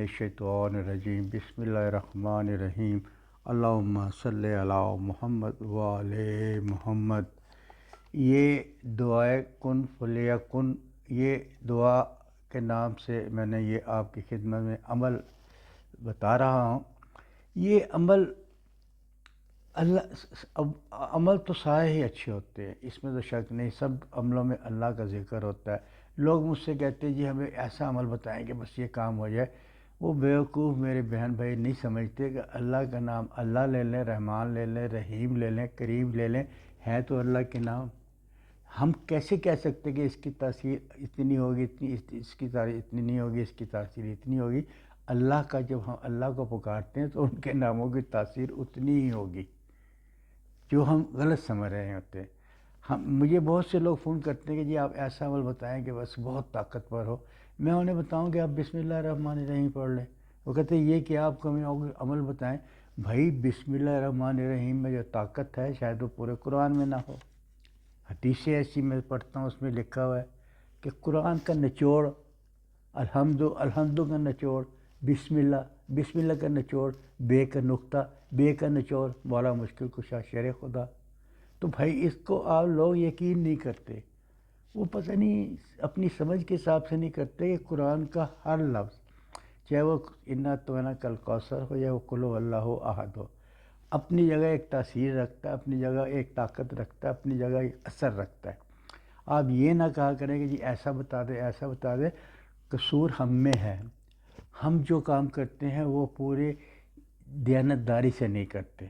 الشیطان الرجیم بسم اللہ الرحمن الرحیم اللہم صلی علی محمد وعلی محمد۔ یہ دعائے کن فلیکن، یہ دعا کے نام سے میں نے یہ آپ کی خدمت میں عمل بتا رہا ہوں۔ یہ عمل تو سارے ہی اچھے ہوتے ہیں، اس میں تو شک نہیں، سب عملوں میں اللہ کا ذکر ہوتا ہے۔ لوگ مجھ سے کہتے ہیں جی ہمیں ایسا عمل بتائیں کہ بس یہ کام ہو جائے۔ وہ بیوقوف میرے بہن بھائی نہیں سمجھتے کہ اللہ کا نام اللہ لے لیں، رحمان لے لیں، رحیم لے لیں، کریم لے لیں، ہے تو اللہ کے نام۔ ہم کیسے کہہ سکتے کہ اس کی تاثیر اتنی ہوگی، اس کی تاثیر اتنی نہیں ہوگی، اس کی تاثیر اتنی ہوگی؟ اللہ کا جب ہم اللہ کو پکارتے ہیں تو ان کے ناموں کی تاثیر اتنی ہی ہوگی جو ہم غلط سمجھ رہے ہوتے ہیں۔ مجھے بہت سے لوگ فون کرتے ہیں کہ جی آپ ایسا عمل بتائیں کہ بس بہت طاقتور ہو۔ میں انہیں بتاؤں کہ آپ بسم اللہ الرحمن الرحیم پڑھ لیں۔ وہ کہتے ہیں یہ کہ آپ کو عمل بتائیں۔ بھائی بسم اللہ الرحمن الرحیم میں جو طاقت ہے شاید وہ پورے قرآن میں نہ ہو۔ حدیثیں ایسی میں پڑھتا ہوں، اس میں لکھا ہوا ہے کہ قرآن کا نچوڑ الحمد کا نچوڑ، بسم اللہ کا نچوڑ، بے کا نقطہ، بے کا نچوڑ مولا مشکل کشا شر خدا۔ تو بھائی اس کو آپ لوگ یقین نہیں کرتے، وہ پتہ نہیں اپنی سمجھ کے حساب سے نہیں کرتے کہ قرآن کا ہر لفظ، چاہے وہ انا تونا کل کوثر ہو یا وہ قل هو اللہ احد ہو، اپنی جگہ ایک تاثیر رکھتا ہے، اپنی جگہ ایک طاقت رکھتا ہے، اپنی جگہ ایک اثر رکھتا ہے۔ آپ یہ نہ کہا کریں کہ جی ایسا بتا دے ایسا بتا دے، قصور ہم میں ہے۔ ہم جو کام کرتے ہیں وہ پورے دیانتداری سے نہیں کرتے،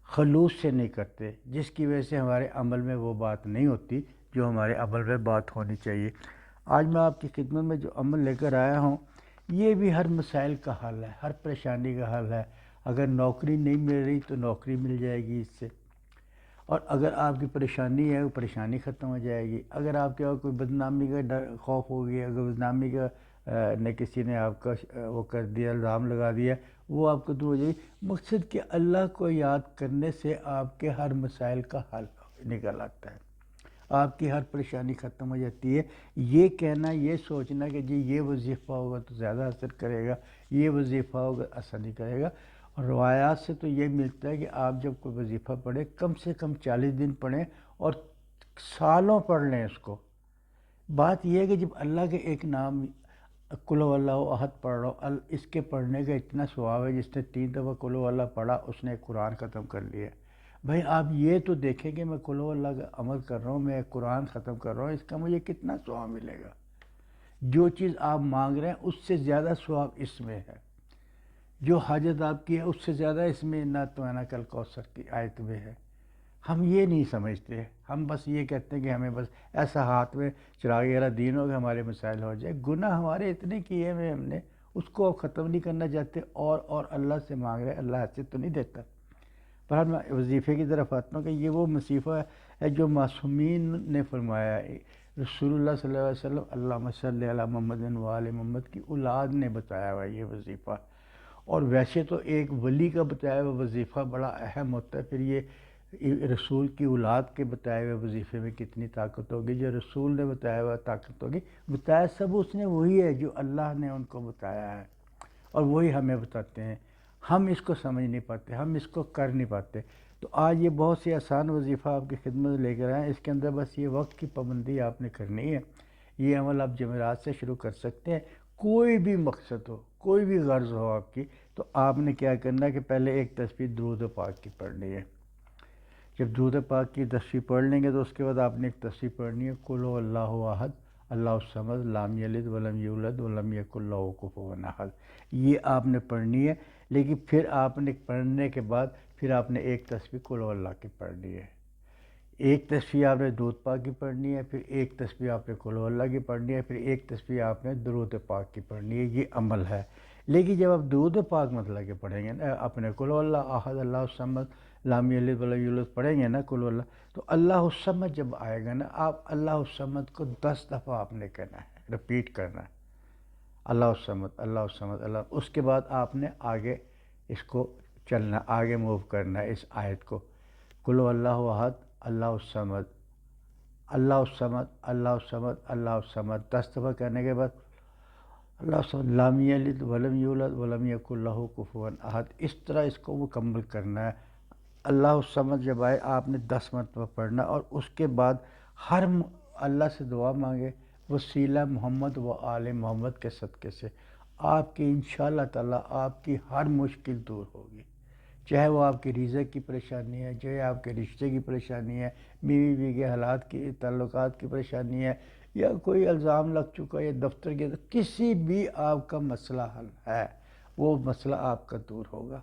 خلوص سے نہیں کرتے، جس کی وجہ سے ہمارے عمل میں وہ بات نہیں ہوتی جو ہمارے عمل میں بات ہونی چاہیے۔ آج میں آپ کی خدمت میں جو عمل لے کر آیا ہوں یہ بھی ہر مسائل کا حل ہے، ہر پریشانی کا حل ہے۔ اگر نوکری نہیں مل رہی تو نوکری مل جائے گی اس سے، اور اگر آپ کی پریشانی ہے وہ پریشانی ختم ہو جائے گی۔ اگر آپ کے کوئی بدنامی کا ڈر خوف ہو گیا، اگر بدنامی کا کسی نے آپ کا وہ کر دیا، الزام لگا دیا، وہ آپ کو دور ہو جائے گی۔ مقصد کہ اللہ کو یاد کرنے سے آپ کے ہر مسائل کا حل نکل آتا ہے، آپ کی ہر پریشانی ختم ہو جاتی ہے۔ یہ کہنا، یہ سوچنا کہ جی یہ وظیفہ ہوگا تو زیادہ اثر کرے گا، یہ وظیفہ ہوگا اثر نہیں کرے گا۔ اور روایات سے تو یہ ملتا ہے کہ آپ جب کوئی وظیفہ پڑھیں کم سے کم 40 دن پڑھیں اور سالوں پڑھ لیں اس کو۔ بات یہ ہے کہ جب اللہ کے ایک نام قل هو اللہ احد پڑھ رہا ہو، اس کے پڑھنے کا اتنا ثواب ہے، جس نے 3 دفعہ قل هو اللہ پڑھا اس نے قرآن ختم کر لیا۔ بھائی آپ یہ تو دیکھیں کہ میں قل هو اللہ کا عمل کر رہا ہوں، میں قرآن ختم کر رہا ہوں، اس کا مجھے کتنا ثواب ملے گا۔ جو چیز آپ مانگ رہے ہیں اس سے زیادہ ثواب اس میں ہے، جو حاجت آپ کی ہے اس سے زیادہ اس میں انا تونا کل کوثر کی آیت میں ہے۔ ہم یہ نہیں سمجھتے، ہم بس یہ کہتے ہیں کہ ہمیں بس ایسا ہاتھ میں چراغ والا دین ہو کہ ہمارے مسائل ہو جائے۔ گناہ ہمارے اتنے کیے ہوئے ہم نے، اس کو ختم نہیں کرنا چاہتے، اور اللہ سے مانگ رہے، اللہ حیثیت تو نہیں دیتا۔ پر میں وظیفے کی طرف آتا ہوں کہ یہ وہ وظیفہ ہے جو معصومین نے فرمایا ہے۔ رسول اللہ صلی اللہ علیہ وسلم اللہم صلی علی محمد وآل محمد کی اولاد نے بتایا ہوا یہ وظیفہ۔ اور ویسے تو ایک ولی کا بتایا ہوا وظیفہ بڑا اہم ہوتا ہے، پھر یہ رسول کی اولاد کے بتائے ہوئے وظیفے میں کتنی طاقت ہوگی، جو رسول نے بتایا ہوا طاقت ہوگی۔ بتایا سب اس نے وہی ہے جو اللہ نے ان کو بتایا ہے، اور وہی ہمیں بتاتے ہیں۔ ہم اس کو سمجھ نہیں پاتے، ہم اس کو کر نہیں پاتے۔ تو آج یہ بہت سی آسان وظیفہ آپ کی خدمت میں لے کر آئے ہیں۔ اس کے اندر بس یہ وقت کی پابندی آپ نے کرنی ہے۔ یہ عمل آپ جمعرات سے شروع کر سکتے ہیں۔ کوئی بھی مقصد ہو، کوئی بھی غرض ہو آپ کی، تو آپ نے کیا کرنا ہے کہ پہلے ایک تسبیح درود پاک کی پڑھنی ہے۔ جب درود پاک کی تسبیح پڑھ لیں گے تو اس کے بعد آپ نے ایک تسبیح پڑھنی ہے قل هو اللہ احد اللہ الصمد لم یلد ولم یولد ولم یکن له کفوا احد۔ یہ آپ نے پڑھنی ہے، لیکن پھر آپ نے پڑھنے کے بعد پھر آپ نے ایک تسبیح قل هو اللہ کی پڑھنی ہے، ایک تسبیح آپ نے درود پاک کی پڑھنی ہے، پھر ایک تسبیح آپ نے قل هو اللہ کی پڑھنی ہے، پھر ایک تسبیح آپ نے درود پاک کی پڑھنی ہے۔ یہ عمل ہے۔ لیکن جب آپ درود پاک مطلب کہ پڑھیں گے نا، اپنے قل هو اللہ احد اللہ الصمد لم یلد ولم یولد پڑھیں گے نا قل هو اللہ، تو اللہ الصمد جب آئے گا نا، آپ اللہ الصمد کو 10 دفعہ آپ نے کہنا ہے، رپیٹ کرنا ہے، اللہ الصمد اللہ الصمد اللہ۔ اس کے بعد آپ نے آگے اس کو چلنا، آگے موو کرنا ہے اس آیت کو، قل هو اللہ احد اللہ الصمد اللہ الصمد اللہ الصمد اللہ الصمد 10 دفعہ کرنے کے بعد اللہ سبحانہ لم یلد ولم یولد ولم یکن لہ کفوا احد، اس طرح اس کو مکمل کرنا ہے۔ اللہ الصمد جب آئے آپ نے 10 مرتبہ پڑھنا، اور اس کے بعد اللہ سے دعا مانگے وسیلہ محمد و آل محمد کے صدقے سے، آپ کی انشاءاللہ تعالیٰ آپ کی ہر مشکل دور ہوگی، چاہے وہ آپ کی رزق کی پریشانی ہے، چاہے آپ کے رشتے کی پریشانی ہے، بیوی بیوی کے حالات کی تعلقات کی پریشانی ہے، یا کوئی الزام لگ چکا ہے یا دفتر کے اندر کسی بھی آپ کا مسئلہ حل ہے، وہ مسئلہ آپ کا دور ہوگا۔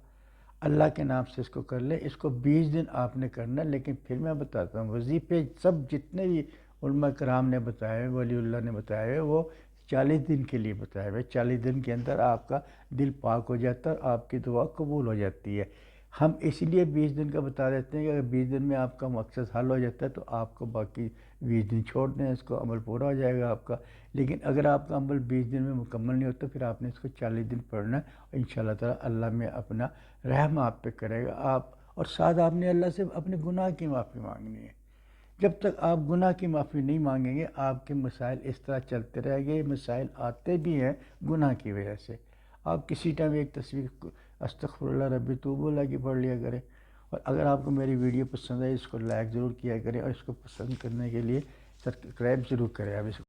اللہ کے نام سے اس کو کر لیں۔ اس کو 20 دن آپ نے کرنا، لیکن پھر میں بتاتا ہوں وظیفے سب جتنے بھی علماء کرام نے بتائے، ولی اللہ نے بتائے ہوئے، وہ 40 دن کے لیے بتائے ہوئے۔ 40 دن کے اندر آپ کا دل پاک ہو جاتا ہے اور آپ کی دعا قبول ہو جاتی ہے۔ ہم اس لیے 20 دن کا بتا دیتے ہیں کہ اگر 20 دن میں آپ کا مقصد حل ہو جاتا ہے تو آپ کو باقی 20 دن چھوڑ دیں، اس کو عمل پورا ہو جائے گا آپ کا۔ لیکن اگر آپ کا عمل 20 دن میں مکمل نہیں ہوتا، پھر آپ نے اس کو 40 دن پڑھنا ہے، اور انشاءاللہ تعالیٰ اللہ میں اپنا رحم آپ پہ کرے گا۔ اور ساتھ آپ نے اللہ سے اپنے گناہ کی معافی مانگنی ہے۔ جب تک آپ گناہ کی معافی نہیں مانگیں گے، آپ کے مسائل اس طرح چلتے رہیں گے۔ مسائل آتے بھی ہیں گناہ کی وجہ سے۔ آپ کسی ٹائم ایک تصویر استغفر اللہ ربی توب اللہ کی پڑھ لیا کریں، اور اگر آپ کو میری ویڈیو پسند ہے اس کو لائک ضرور کیا کریں، اور اس کو پسند کرنے کے لیے سبسکرائب ضرور کریں آپ اس کو۔